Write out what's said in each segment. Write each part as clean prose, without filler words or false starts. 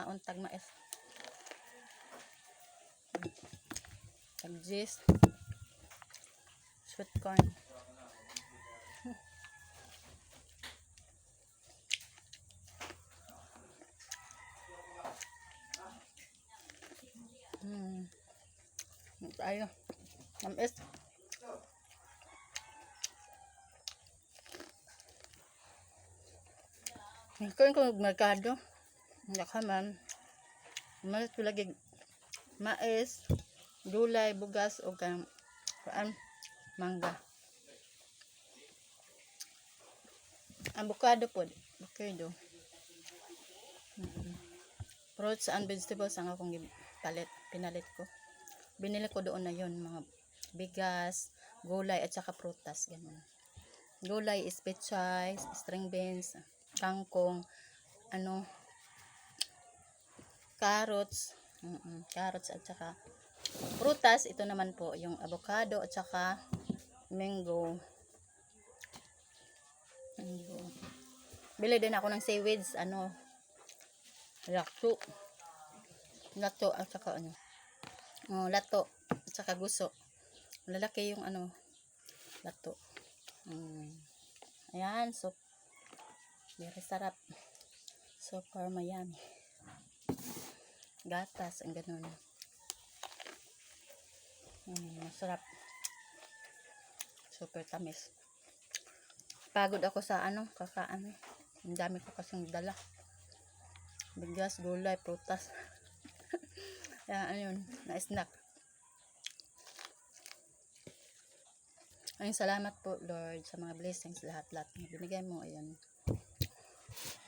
kaon tag mais. Tag gist. Sweet corn. Tayo. Mais. Ngayon ko magmerkado. Nakaman. Malit ko lagi mais, gulay, bugas o mangga. Avocado po. Avocado. Fruits and vegetables ang akong pinalit ko. Binili ko doon na yun, mga bigas, gulay at saka prutas, ganun. Gulay is pechay, string beans, kangkong, carrots, carrots at saka prutas. Ito naman po yung avocado at saka mango. Bili din ako ng seaweeds, lato at saka lato at saka guso. Lalaki yung lato. Ayan, so very sarap. Super mayami. Gatas, ang ganun. Masarap. Super tamis. Pagod ako sa kakaan. Ang dami ko kasing dala. Bigas, gulay, prutas. Ayun, na-snack. Ayun, salamat po Lord sa mga blessings lahat-lahat na binigay mo. Ayun.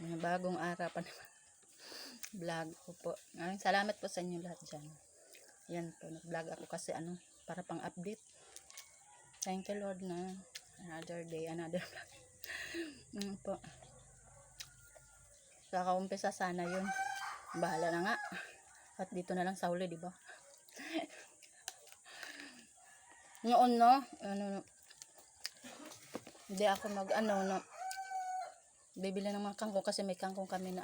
Mga bagong araw pa naman. Vlog ko po. Ayun, salamat po sa inyo lahat dyan. Yan po, nag-vlog ako kasi para pang update. Thank you Lord na another day, another vlog. Po. Kaka-umpisa sana yun. Bahala na nga. At dito na lang sa huli, di ba? Noon, hindi ako bibili ng mga kangkong kasi may kangkong kami na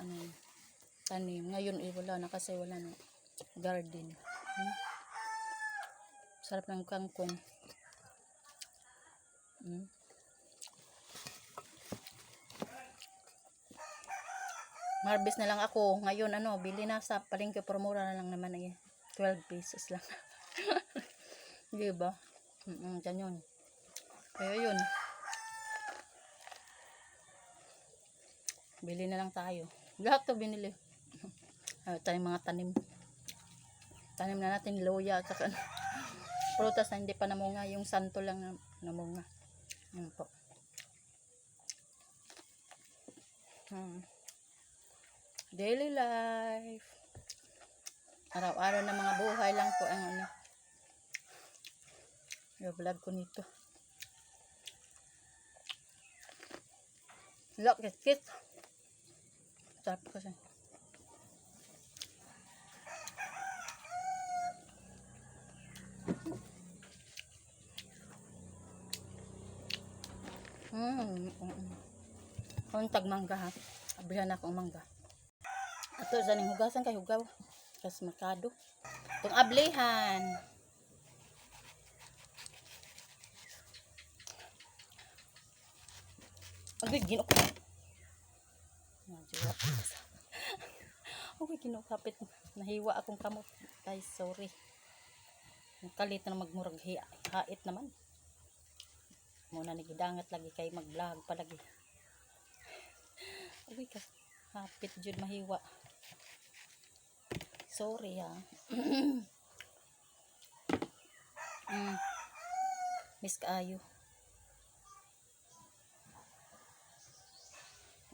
tanim. Ngayon, wala na kasi wala na garden. Sarap ng kangkong. Harvest na lang ako. Ngayon, bili na sa palengke, pero mura na lang naman 12 pesos lang. Diba? Ganyan. Kaya yun. Bili na lang tayo. Lahat to binili. Tayong mga tanim. Tanim na natin loya at saka prutas na hindi pa namunga. Yung santo lang namunga. Yan po. Daily life. Araw-araw na mga buhay lang po ang yung vlog ko nito. Look at it. Sarap kasi. Kontag mangga ha. Abrihan akong mangga. Ato sa ning hugasan kay hugaw. Kas merkado. Tung ablihan. Agay ginok. Okay, kinukapit. Nahiwa akong kamot. Ay, sorry. Nakalit na magmurag hait naman. Muna nagidangat lagi kay mag-vlog palagi. Uy, hapit jud mahiwa. Sorry ha. Miss kaayo.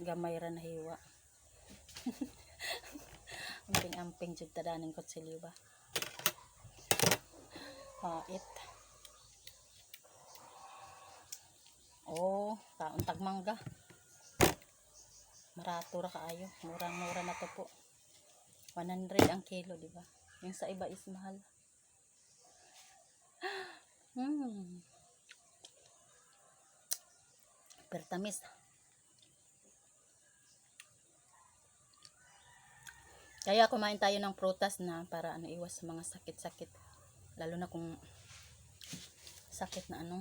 Gamay ra nahiwa. Amping-amping jud tadaning ko sa liba. Hait. Kaon tag mangga. Marato ra kaayo. Murang-mura na to po. 100 ang kilo, di ba? Yung sa iba is mahal. Pertamis. Kaya kumain tayo ng prutas na para ano, iwas sa mga sakit-sakit. Lalo na kung sakit na ano,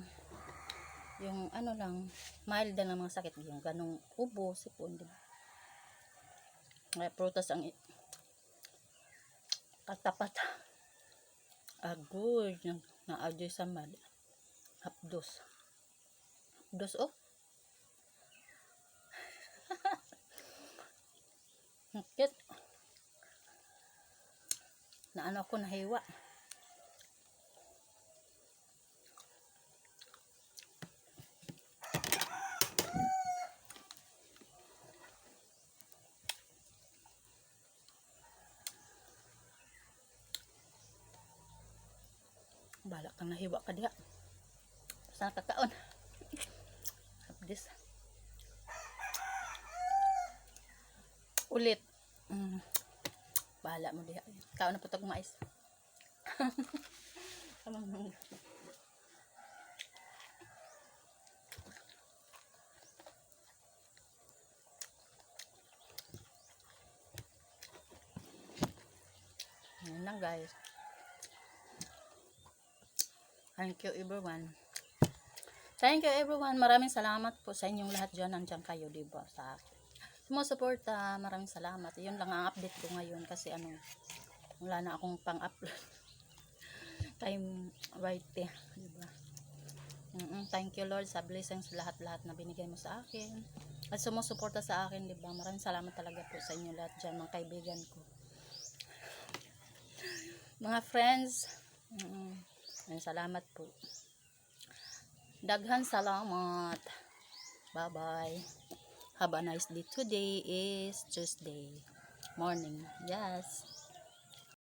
yung ano lang, mild lang ng mga sakit, yung ganong ubo, sipon, diba? Kaya prutas ang katapat. Agoy, na-adyo sa mad. Hapdos. Hapdos, oh. Kit. Na ano ako, nahiwa. Balak kang nahiwa ka diha. Saan kakaon? Hapdis. Ulit. Bahala mo diha. Kaon na putog mais. Kamang Yan lang guys. Thank you everyone. Thank you everyone. Maraming salamat po sa inyong lahat dyan. Nandiyan kayo, diba? Sa sumusuporta. Maraming salamat. Yun lang ang update ko ngayon kasi ano, wala na akong pang-upload. Time right diba? Thank you Lord sa blessings lahat-lahat na binigay mo sa akin. At sumusuporta sa akin, diba? Maraming salamat talaga po sa inyo lahat dyan, mga kaibigan ko. Mga friends, salamat po. Daghan salamat. Bye-bye. Have a nice day. Today is Tuesday morning. Yes.